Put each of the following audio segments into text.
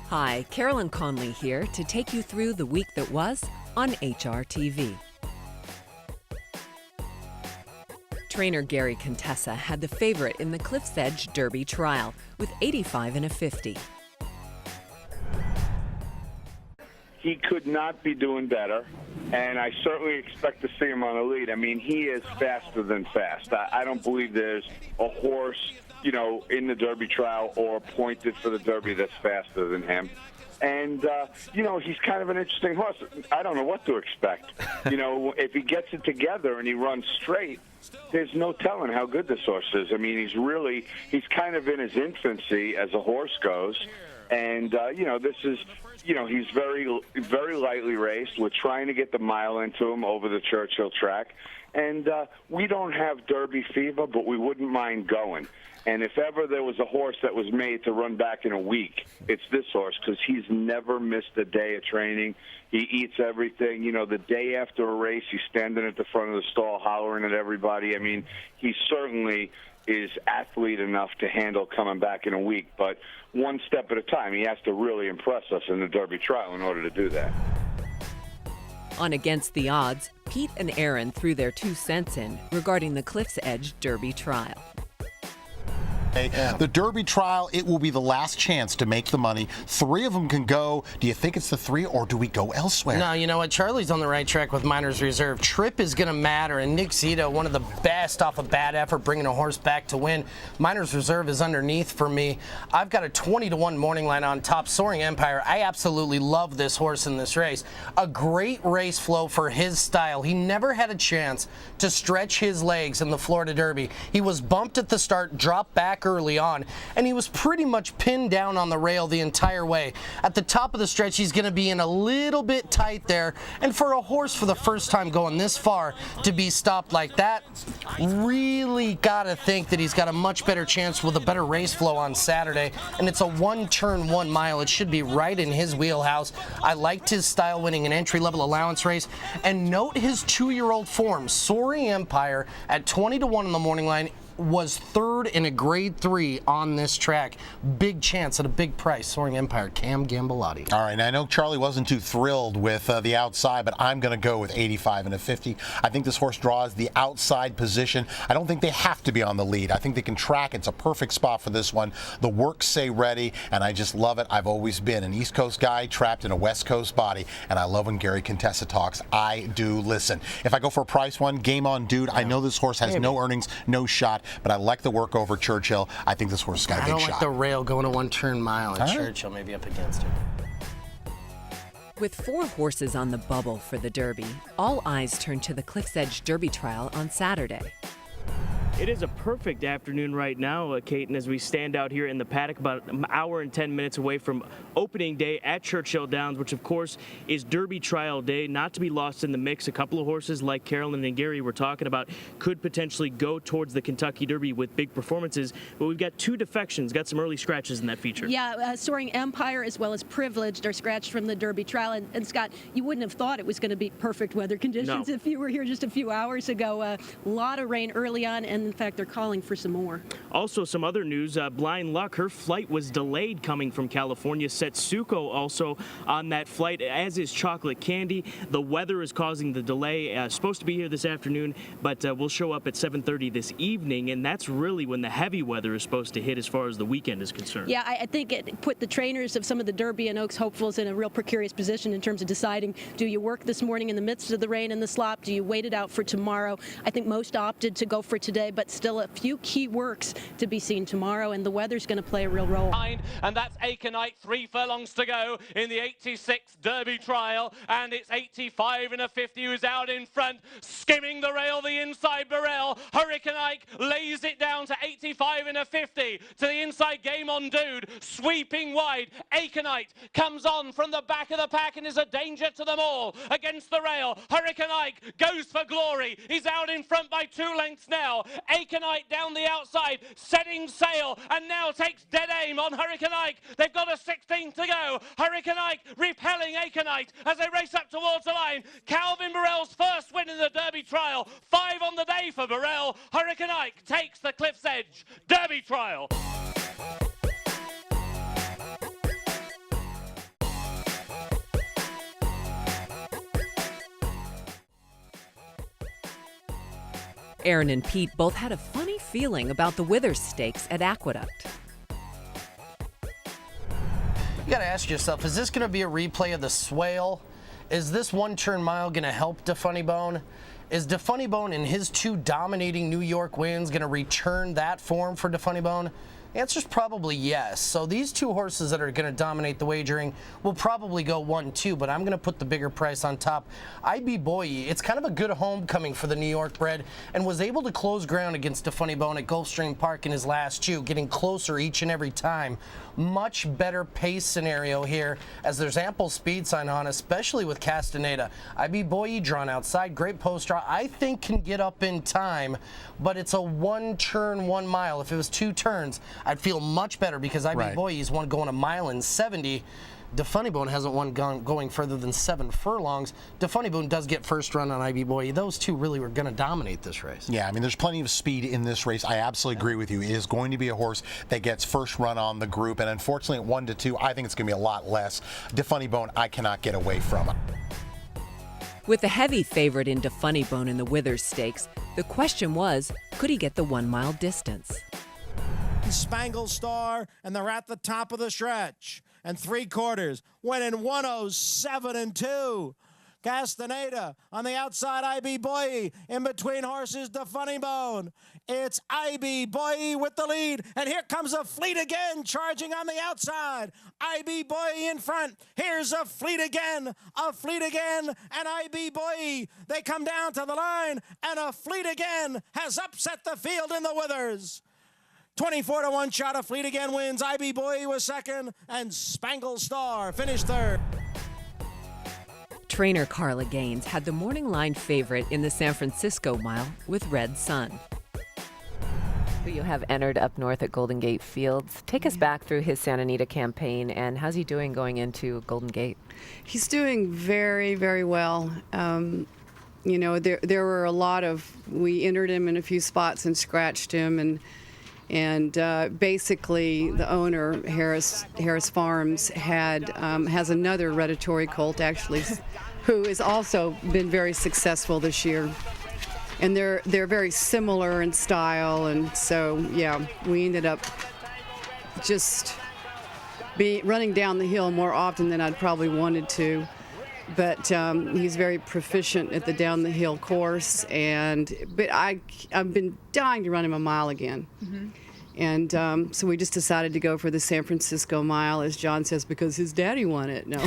Hi, Carolyn Conley here to take you through the week that was on HRTV. Trainer Gary Contessa had the favorite in the Cliff's Edge Derby Trial with 85 and a 50. He could not be doing better, and I certainly expect to see him on the lead. I mean, he is faster than fast. I don't believe there's a horse, in the Derby Trial or appointed for the Derby that's faster than him. And, he's kind of an interesting horse. I don't know what to expect. If he gets it together and he runs straight, there's no telling how good this horse is. I mean, he's kind of in his infancy as a horse goes. And, this is, he's very, very lightly raced. We're trying to get the mile into him over the Churchill track. And we don't have Derby fever, but we wouldn't mind going. And if ever there was a horse that was made to run back in a week, it's this horse, because he's never missed a day of training. He eats everything. The day after a race, he's standing at the front of the stall hollering at everybody. I mean, he certainly is athlete enough to handle coming back in a week. But one step at a time, he has to really impress us in the Derby Trial in order to do that. On Against the Odds, Pete and Aaron threw their 2 cents in regarding the Cliff's Edge Derby Trial. The Derby Trial, it will be the last chance to make the money. 3 of them can go. Do you think it's the 3, or do we go elsewhere? No, you know what? Charlie's on the right track with Miners Reserve. Trip is going to matter, and Nick Zito, one of the best off a bad effort, bringing a horse back to win. Miners Reserve is underneath for me. I've got a 20-1 morning line on top. Soaring Empire, I absolutely love this horse in this race. A great race flow for his style. He never had a chance to stretch his legs in the Florida Derby. He was bumped at the start, dropped back early on, and he was pretty much pinned down on the rail the entire way. At the top of the stretch, he's going to be in a little bit tight there, and for a horse for the first time going this far to be stopped like that, really got to think that he's got a much better chance with a better race flow on Saturday, and it's a 1-turn 1 mile. It should be right in his wheelhouse. I liked his style winning an entry-level allowance race, and note his 2-year-old form. Soaring Empire at 20-1 on the morning line was 3rd in a grade 3 on this track. Big chance at a big price. Soaring Empire, Cam Gambelotti. All right, now I know Charlie wasn't too thrilled with the outside, but I'm going to go with 85 and a 50. I think this horse draws the outside position. I don't think they have to be on the lead. I think they can track. It's a perfect spot for this one. The works say ready, and I just love it. I've always been an East Coast guy trapped in a West Coast body, and I love when Gary Contessa talks. I do listen. If I go for a price one, game on, dude. I know this horse has no earnings, no shot, but I like the work over Churchill. I think this horse has got a big shot. I don't like the rail going a 1-turn mile, and Churchill may be up against it. With 4 horses on the bubble for the Derby, all eyes turn to the Cliff's Edge Derby Trial on Saturday. It is a perfect afternoon right now, Kate, and as we stand out here in the paddock about an hour and 10 minutes away from opening day at Churchill Downs, which of course is Derby Trial Day, not to be lost in the mix. A couple of horses like Carolyn and Gary were talking about could potentially go towards the Kentucky Derby with big performances, but we've got 2 defections, got some early scratches in that feature. Yeah, Soaring Empire as well as Privileged are scratched from the Derby Trial, and Scott, you wouldn't have thought it was going to be perfect weather conditions if you were here just a few hours ago. A lot of rain early on, and in fact, they're calling for some more. Also, some other news. Blind Luck, her flight was delayed coming from California. Setsuko also on that flight, as is Chocolate Candy. The weather is causing the delay. Supposed to be here this afternoon, but will show up at 7:30 this evening, and that's really when the heavy weather is supposed to hit as far as the weekend is concerned. Yeah, I think it put the trainers of some of the Derby and Oaks hopefuls in a real precarious position in terms of deciding, do you work this morning in the midst of the rain and the slop? Do you wait it out for tomorrow? I think most opted to go for today, but still a few key works to be seen tomorrow, and the weather's going to play a real role. And that's Aconite, 3 furlongs to go in the 86 Derby Trial, and it's 85 and a 50 who's out in front, skimming the rail, the inside barrel. Hurricane Ike lays it down to 85 and a 50 to the inside. Game on Dude, sweeping wide. Aconite comes on from the back of the pack and is a danger to them all against the rail. Hurricane Ike goes for glory. He's out in front by 2 lengths now. Aconite down the outside, setting sail, and now takes dead aim on Hurricane Ike. They've got a 16 to go. Hurricane Ike repelling Aconite as they race up towards the line. Calvin Burrell's first win in the Derby Trial. 5 on the day for Burrell. Hurricane Ike takes the Cliff's Edge Derby Trial. Aaron and Pete both had a funny feeling about the Withers Stakes at Aqueduct. You got to ask yourself, is this going to be a replay of the Swale? Is this one-turn mile going to help DeFunnybone? Is DeFunnybone in his 2 dominating New York wins going to return that form for DeFunnybone? The answer's probably yes. So these 2 horses that are going to dominate the wagering will probably go 1-2, but I'm going to put the bigger price on top. IB Boye, it's kind of a good homecoming for the New York bred and was able to close ground against DeFunnybone at Gulfstream Park in his last 2, getting closer each and every time. Much better pace scenario here as there's ample speed sign on, especially with Castaneda. IB Boye drawn outside, great post draw. I think can get up in time, but it's a 1-turn, 1 mile. If it was 2 turns, I'd feel much better because IB Boye's one going a mile in 70. DeFunnybone hasn't one going further than 7 furlongs. DeFunnybone does get first run on IB Boye. Those 2 really were going to dominate this race. Yeah, I mean, there's plenty of speed in this race. I absolutely agree with you. It is going to be a horse that gets first run on the group, and unfortunately at 1-2, I think it's going to be a lot less. DeFunnybone, I cannot get away from. With the heavy favorite in DeFunnybone in the Withers Stakes, the question was, could he get the 1-mile distance? Spangled Star, and they're at the top of the stretch. And 3/4, winning 107-2. Castaneda on the outside, IB Boye. In between horses, DeFunnybone. It's IB Boye with the lead. And here comes a fleet again, charging on the outside. IB Boye in front. Here's a fleet again, and IB Boye. They come down to the line, and a fleet again has upset the field in the Withers. 24-1 shot. A fleet again wins. IB Boye was second, and Spangled Star finished third. Trainer Carla Gaines had the morning line favorite in the San Francisco Mile with Red Sun. Who you have entered up north at Golden Gate Fields. Take us back through his Santa Anita campaign, and how's he doing going into Golden Gate? He's doing very, very well. You know, there were a lot of, we entered him in a few spots and scratched him, and basically the owner, Harris Farms, has another hereditary colt actually, who has also been very successful this year. And they're very similar in style, and so yeah, we ended up just running down the hill more often than I'd probably wanted to. But he's very proficient at the down the hill course, but I've been dying to run him a mile again. Mm-hmm. And so we just decided to go for the San Francisco Mile, as John says, because his daddy won it. No.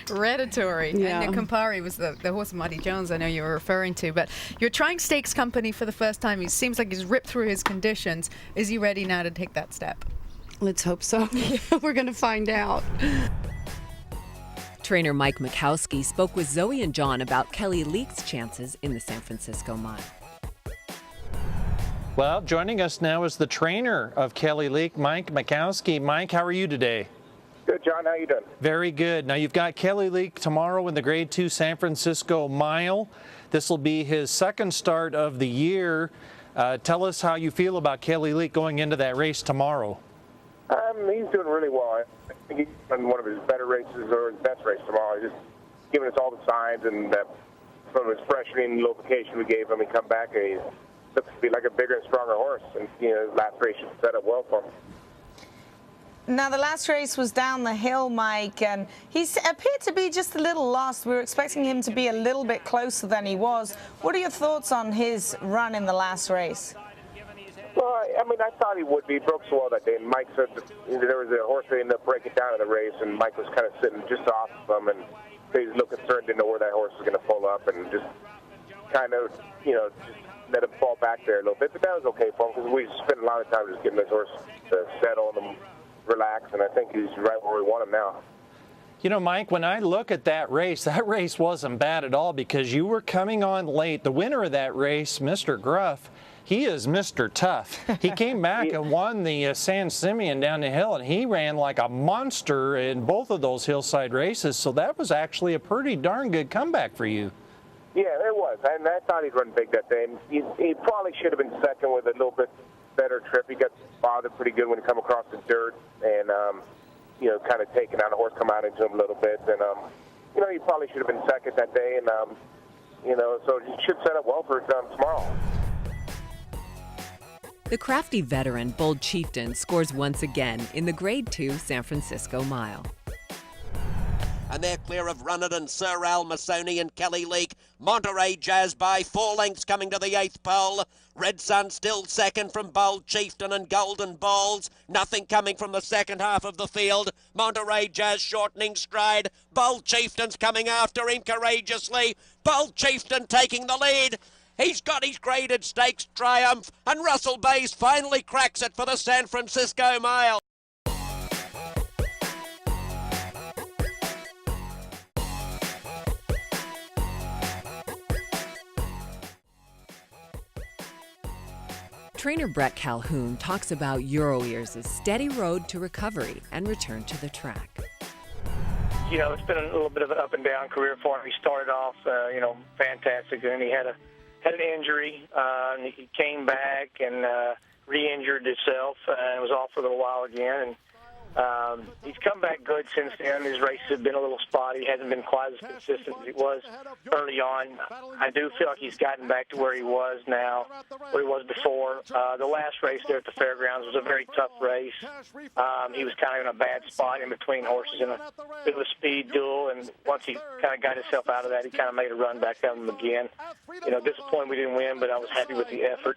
Hereditary. Yeah. And the Campari was the horse Marty Jones I know you were referring to. But you're trying Stakes Company for the first time. He seems like he's ripped through his conditions. Is he ready now to take that step? Let's hope so. We're going to find out. Trainer Mike Mikowski spoke with Zoe and John about Kelly Leak's chances in the San Francisco Mile. Well, joining us now is the trainer of Kelly Leak, Mike Mikowski. Mike, how are you today? Good, John. How you doing? Very good. Now, you've got Kelly Leak tomorrow in the Grade 2 San Francisco Mile. This will be his second start of the year. Tell us how you feel about Kelly Leak going into that race tomorrow. He's doing really well. I think he's done one of his better races or his best race tomorrow. He's just giving us all the signs, and from his freshman location we gave him, he come back and he looks to be like a bigger and stronger horse. And his last race should set up well for him. Now, the last race was down the hill, Mike, and he appeared to be just a little lost. We were expecting him to be a little bit closer than he was. What are your thoughts on his run in the last race? Well, I mean, I thought he would be. He broke so well that day. And Mike said that there was a horse that ended up breaking down in the race, and Mike was kind of sitting just off of him, and he was a little concerned, didn't know where that horse was going to pull up, and just kind of, just let him fall back there a little bit. But that was okay for him because we spent a lot of time just getting this horse to settle and relax, and I think he's right where we want him now. You know, Mike, when I look at that race wasn't bad at all because you were coming on late. The winner of that race, Mr. Gruff, he is Mr. Tough. He came back and won the San Simeon down the hill, and he ran like a monster in both of those hillside races. So that was actually a pretty darn good comeback for you. Yeah, it was. And I thought he'd run big that day. And he probably should have been second with a little bit better trip. He got bothered pretty good when he come across the dirt and, you know, kind of taking out the horse, come out into him a little bit. And, you know, he probably should have been second that day. And, you know, so he should set up well for tomorrow. The crafty veteran Bold Chieftain scores once again in the Grade 2 San Francisco Mile. And they're clear of Runnerton, Sir Al Masoni and Kelly Leak. Monterey Jazz by 4 lengths coming to the 8th pole. Red Sun still second from Bold Chieftain and Golden Balls. Nothing coming from the second half of the field. Monterey Jazz shortening stride. Bold Chieftain's coming after him courageously. Bold Chieftain taking the lead. He's got his graded stakes triumph, and Russell Bays finally cracks it for the San Francisco Mile. Trainer Brett Calhoun talks about Euro Ears' steady road to recovery and return to the track. You know, it's been a little bit of an up and down career for him. He started off, you know, fantastic, and he had an injury. And he came back and re-injured himself and was off for a little while again. And he's come back good since then. His races have been a little spotty. He hasn't been quite as consistent as he was early on. I do feel like he's gotten back to where he was now, where he was before. The last race there at the fairgrounds was a very tough race. He was kind of in a bad spot in between horses in a bit of a speed duel, and once he kind of got himself out of that, he kind of made a run back at him again. You know, disappointed we didn't win, but I was happy with the effort.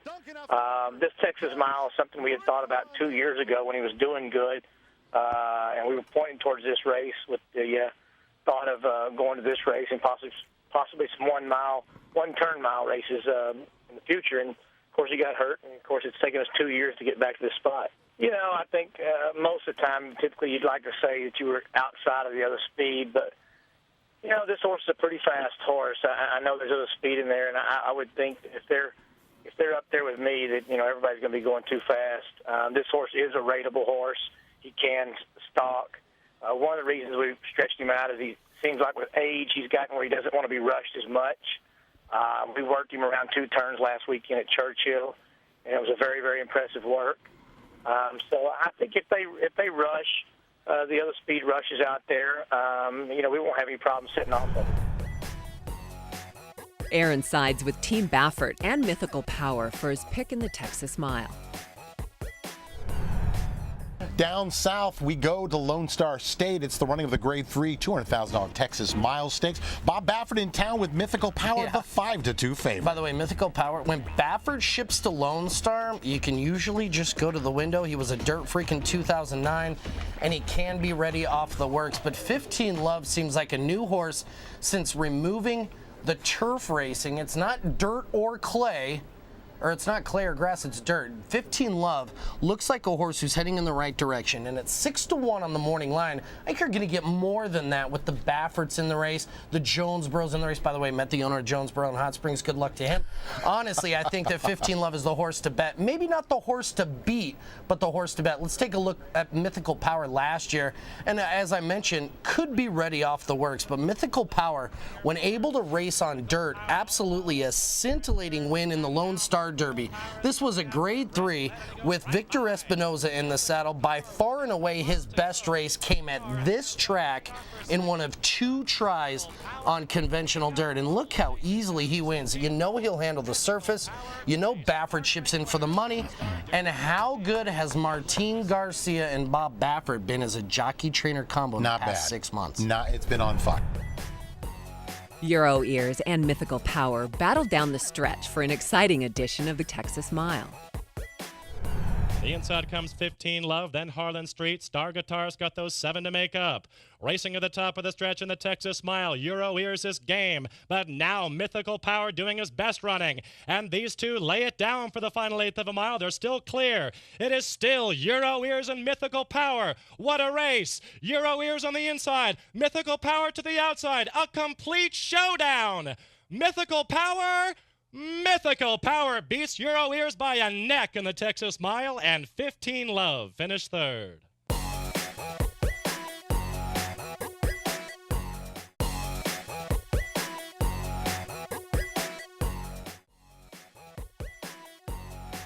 This Texas Mile is something we had thought about 2 years ago when he was doing good. And we were pointing towards this race with the thought of going to this race and possibly some one-turn mile races in the future. And, of course, he got hurt. And, of course, it's taken us 2 years to get back to this spot. You know, I think most of the time, typically you'd like to say that you were outside of the other speed. But, you know, this horse is a pretty fast horse. I know there's other speed in there, and I would think if they're up there with me that, you know, everybody's going to be going too fast. This horse is a rateable horse. He can stalk. One of the reasons we've stretched him out is he seems like with age he's gotten where he doesn't want to be rushed as much. We worked him around 2 turns last weekend at Churchill, and it was a very, very impressive work. So I think if they rush the other speed rushes out there, you know, we won't have any problem sitting off them. Aaron sides with Team Baffert and Mythical Power for his pick in the Texas Mile. Down south, we go to Lone Star State. It's the running of the Grade 3 $200,000 Texas Mile Stakes. Bob Baffert in town with Mythical Power, the 5-2 favorite. By the way, Mythical Power, when Baffert ships to Lone Star, you can usually just go to the window. He was a dirt freak in 2009, and he can be ready off the works. But 15 Love seems like a new horse since removing the turf racing. It's not dirt or clay. Or it's not clay or grass, it's dirt. 15 Love looks like a horse who's heading in the right direction, and it's 6-1 on the morning line. I think you're going to get more than that with the Bafferts in the race, the Jonesboros in the race. By the way, met the owner of Jonesboro in Hot Springs. Good luck to him. Honestly, I think that 15 Love is the horse to bet. Maybe not the horse to beat, but the horse to bet. Let's take a look at Mythical Power last year, and as I mentioned, could be ready off the works. But Mythical Power, when able to race on dirt, absolutely a scintillating win in the Lone Star Derby. This was a Grade 3 with Victor Espinoza in the saddle. By far and away, his best race came at this track in one of 2 tries on conventional dirt. And look how easily he wins. You know he'll handle the surface. You know Baffert chips in for the money. And how good has Martin Garcia and Bob Baffert been as a jockey-trainer combo in the past 6 months? It's been on fire. Euro Ears and Mythical Power battled down the stretch for an exciting edition of the Texas Mile. The inside comes 15 Love, then Harlan Street. Star Guitar's got those 7 to make up. Racing at the top of the stretch in the Texas Mile. Euro Ears is game, but now Mythical Power doing his best running. And these two lay it down for the final 1/8 of a mile. They're still clear. It is still Euro Ears and Mythical Power. What a race. Euro Ears on the inside. Mythical Power to the outside. A complete showdown. Mythical Power beats Euro Ears by a neck in the Texas Mile, and 15 Love finished third.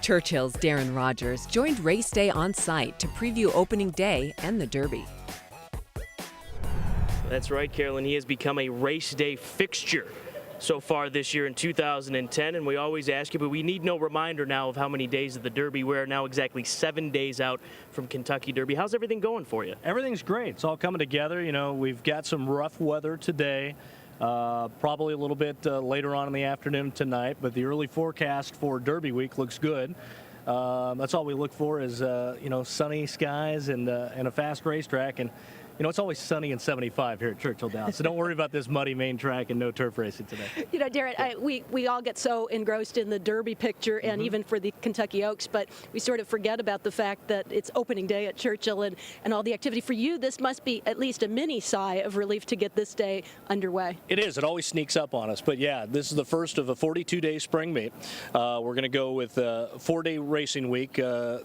Churchill's Darren Rogers joined race day on site to preview opening day and the Derby. That's right, Carolyn. He has become a race day fixture so far this year in 2010, and we always ask you, but we need no reminder now of how many days of the Derby. We're now exactly 7 days out from Kentucky Derby. How's everything going for you? Everything's great. It's all coming together. You know, we've got some rough weather today, probably a little bit later on in the afternoon tonight, but the early forecast for Derby week looks good. That's all we look for is, you know, sunny skies and a fast racetrack. And you know, it's always sunny and 75 here at Churchill Downs, so don't worry about this muddy main track and no turf racing today. You know, Darren, we all get so engrossed in the Derby picture and even for the Kentucky Oaks, but we sort of forget about the fact that it's opening day at Churchill and all the activity. For you, this must be at least a mini sigh of relief to get this day underway. It is. It always sneaks up on us. But, yeah, this is the first of a 42-day spring meet. We're going to go with a 4-day racing week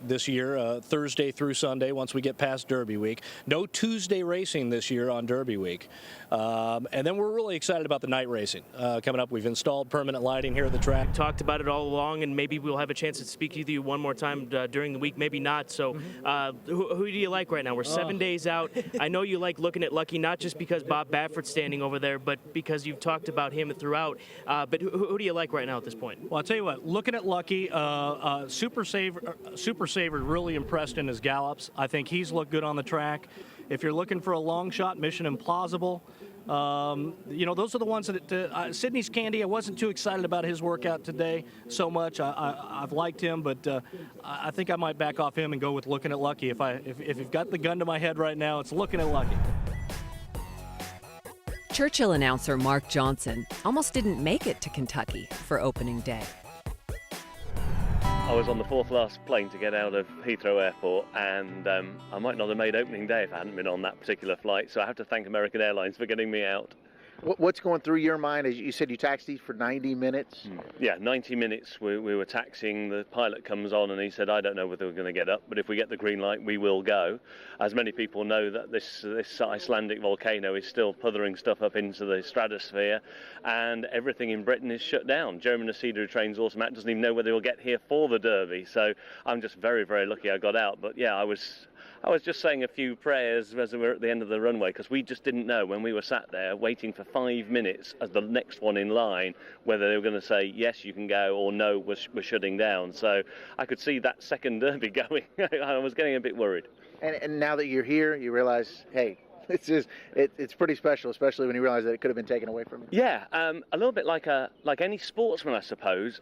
this year, Thursday through Sunday once we get past Derby week. No Tuesday racing this year on Derby week. And then we're really excited about the night racing coming up. We've installed permanent lighting here at the track. Talked about it all along, and maybe we'll have a chance to speak to you one more time during the week, maybe not. So who do you like right now? We're 7 days out. I know you like looking at Lucky, not just because Bob Baffert's standing over there, but because you've talked about him throughout. But who do you like right now at this point? Well, I'll tell you what, looking at Lucky, Super Saver really impressed in his gallops. I think he's looked good on the track. If you're looking for a long shot, Mission Implausible, you know, those are the ones that Sydney's Candy. I wasn't too excited about his workout today so much. I've liked him, but I think I might back off him and go with looking at Lucky. If you've got the gun to my head right now, it's looking at Lucky. Churchill announcer Mark Johnson almost didn't make it to Kentucky for opening day. I was on the 4th last plane to get out of Heathrow Airport, and I might not have made opening day if I hadn't been on that particular flight, so I have to thank American Airlines for getting me out. What's going through your mind? As you said, you taxied for 90 minutes? Yeah, 90 minutes we were taxiing. The pilot comes on and he said, I don't know whether we're going to get up, but if we get the green light, we will go. As many people know, that this Icelandic volcano is still puthering stuff up into the stratosphere, and everything in Britain is shut down. Joe Minnesota, who trains automatic, doesn't even know whether he'll get here for the Derby, so I'm just very, very lucky I got out. But yeah, I was just saying a few prayers as we were at the end of the runway, because we just didn't know when we were sat there waiting for 5 minutes as the next one in line whether they were going to say yes you can go or no, we're shutting down. So I could see that second Derby going. I was getting a bit worried. And now that you're here, you realize, hey, it's pretty special, especially when you realize that it could have been taken away from you. Yeah, a little bit like any sportsman, I suppose.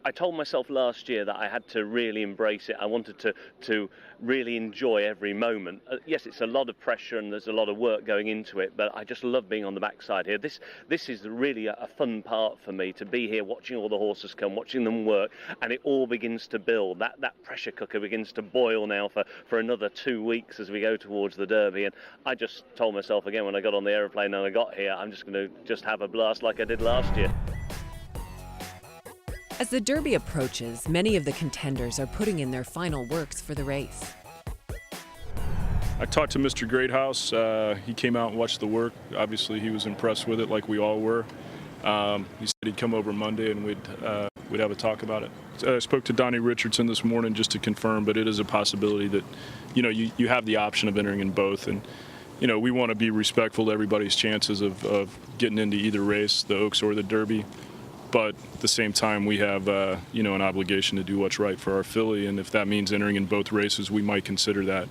I told myself last year that I had to really embrace it. I wanted to really enjoy every moment. Yes, it's a lot of pressure and there's a lot of work going into it, but I just love being on the backside here. This is really a fun part for me, to be here watching all the horses come, watching them work, and it all begins to build. That pressure cooker begins to boil now for another 2 weeks as we go towards the Derby. And I just told myself again when I got on the aeroplane and I got here, I'm just going to have a blast like I did last year. As the Derby approaches, many of the contenders are putting in their final works for the race. I talked to Mr. Greathouse. He came out and watched the work. Obviously, he was impressed with it, like we all were. He said he'd come over Monday and we'd have a talk about it. I spoke to Donnie Richardson this morning just to confirm, but it is a possibility that, you know, you have the option of entering in both. And, you know, we want to be respectful to everybody's chances of getting into either race, the Oaks or the Derby. But at the same time, we have, you know, an obligation to do what's right for our filly, and if that means entering in both races, we might consider that.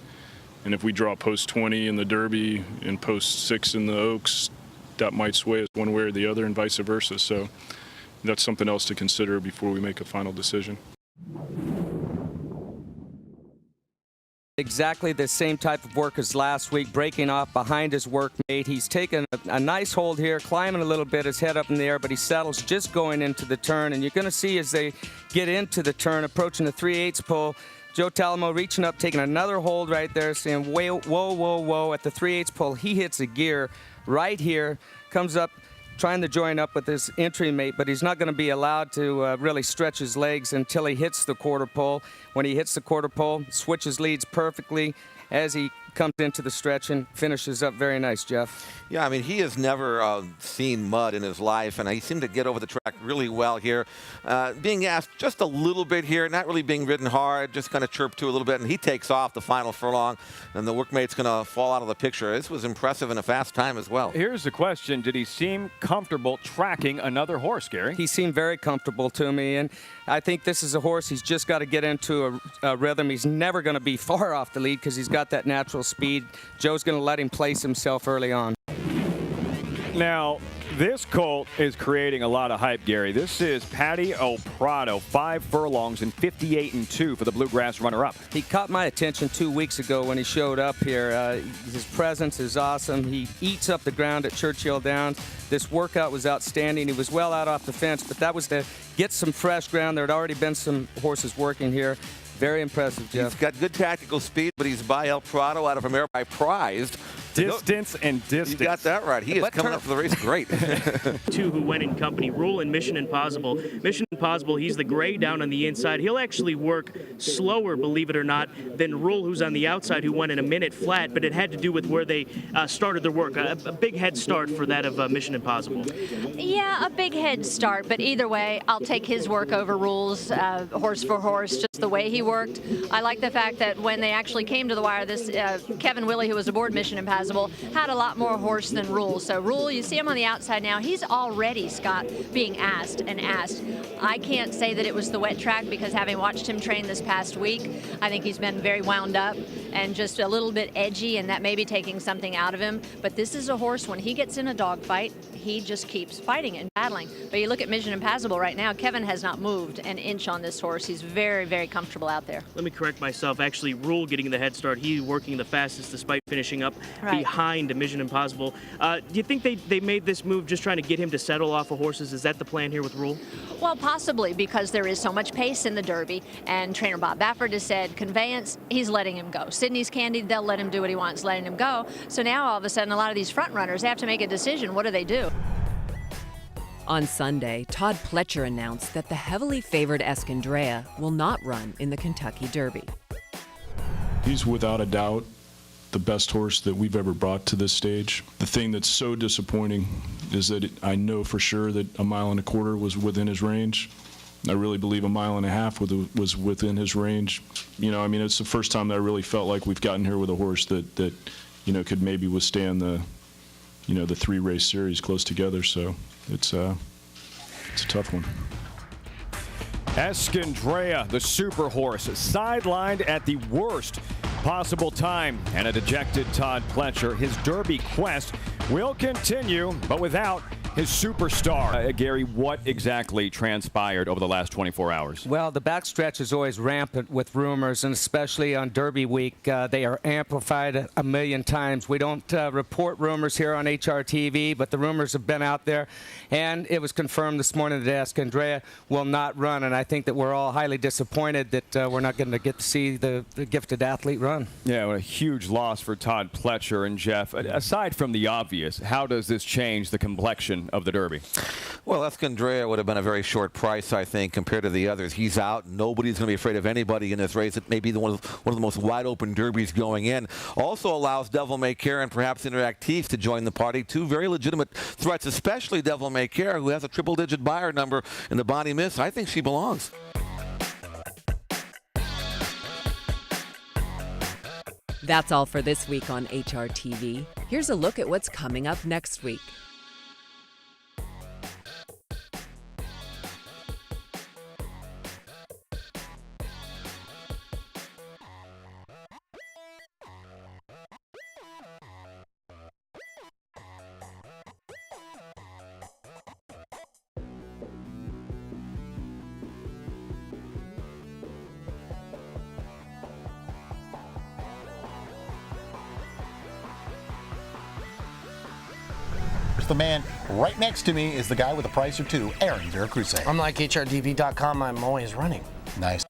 And if we draw post 20 in the Derby and post 6 in the Oaks, that might sway us one way or the other, and vice versa. So that's something else to consider before we make a final decision. Exactly the same type of work as last week, breaking off behind his workmate. He's taken a nice hold here, climbing a little bit, his head up in the air, but he settles just going into the turn. And you're going to see as they get into the turn, approaching the 3/8 pole, Joe Talamo reaching up, taking another hold right there, saying, whoa, whoa, whoa, whoa. At the 3/8 pole, he hits a gear right here, comes up, trying to join up with his entry mate, but he's not going to be allowed to really stretch his legs until he hits the quarter pole. When he hits the quarter pole, switches leads perfectly as he comes into the stretch and finishes up very nice, Jeff. Yeah, I mean, he has never seen mud in his life, and he seemed to get over the track really well here. Being asked just a little bit here, not really being ridden hard, just kind of chirped to a little bit, and he takes off the final furlong, and the workmate's going to fall out of the picture. This was impressive and a fast time as well. Here's the question. Did he seem comfortable tracking another horse, Gary? He seemed very comfortable to me, and I think this is a horse he's just got to get into a rhythm. He's never going to be far off the lead because he's got that natural speed. Joe's going to let him place himself early on. Now, this colt is creating a lot of hype, Gary. This is Patty O'Prado, 5 furlongs and 58-2 for the Bluegrass runner-up. He caught my attention 2 weeks ago when he showed up here. His presence is awesome. He eats up the ground at Churchill Downs. This workout was outstanding. He was well out off the fence, but that was to get some fresh ground. There had already been some horses working here. Very impressive, Jeff. He's got good tactical speed, but he's by El Prado out of America, prized. Distance and distance. You got that right. He is coming up for the race great. Two who went in company, Rule and Mission Impossible. Mission Impossible, he's the gray down on the inside. He'll actually work slower, believe it or not, than Rule, who's on the outside, who went in a minute flat, but it had to do with where they started their work. A big head start for that of Mission Impossible. Yeah, a big head start, but either way, I'll take his work over Rule's, horse for horse, just the way he worked. I like the fact that when they actually came to the wire, this Kevin Willey, who was aboard Mission Impossible, had a lot more horse than Rule. So Rule, you see him on the outside now, he's already, Scott, being asked and asked. I can't say that it was the wet track because having watched him train this past week, I think he's been very wound up and just a little bit edgy, and that may be taking something out of him. But this is a horse, when he gets in a dogfight, he just keeps fighting and battling. But you look at Mission Impossible right now, Kevin has not moved an inch on this horse. He's very, very comfortable out there. Let me correct myself. Actually, Rule getting the head start. He working the fastest despite finishing up behind Mission Impossible. Do you think they made this move just trying to get him to settle off of horses? Is that the plan here with Rule? Well, possibly, because there is so much pace in the Derby, and trainer Bob Baffert has said conveyance, he's letting him go. Sydney's Candy, they'll let him do what he wants, letting him go. So now all of a sudden, a lot of these front runners have to make a decision. What do? On Sunday, Todd Pletcher announced that the heavily favored Escandrea will not run in the Kentucky Derby. He's without a doubt the best horse that we've ever brought to this stage. The thing that's so disappointing is that I know for sure that 1.25 miles was within his range. I really believe 1.5 miles was within his range. You know, I mean, it's the first time that I really felt like we've gotten here with a horse that you know, could maybe withstand the 3-race series close together. So it's a tough one. Escandrea, the super horse, sidelined at the worst possible time, and a dejected Todd Pletcher. His Derby quest will continue, but without his superstar. Gary, what exactly transpired over the last 24 hours? Well, the backstretch is always rampant with rumors, and especially on Derby week, they are amplified a million times. We don't report rumors here on HRTV, but the rumors have been out there, and it was confirmed this morning that Escandrea will not run, and I think that we're all highly disappointed that we're not going to get to see the gifted athlete run. Yeah, what a huge loss for Todd Pletcher. And Jeff, aside from the obvious, how does this change the complexion of the Derby? Well, Escandrea would have been a very short price, I think, compared to the others. He's out. Nobody's going to be afraid of anybody in this race. It may be one of the most wide-open derbies going in. Also allows Devil May Care and perhaps Interactive to join the party. Two very legitimate threats, especially Devil May Care, who has a triple-digit buyer number in the Bonnie Miss. I think she belongs. That's all for this week on HRTV. Here's a look at what's coming up next week. the man right next to me is the guy with a price or two, Aaron Veracruz. I'm like HRTV.com. I'm always running. Nice.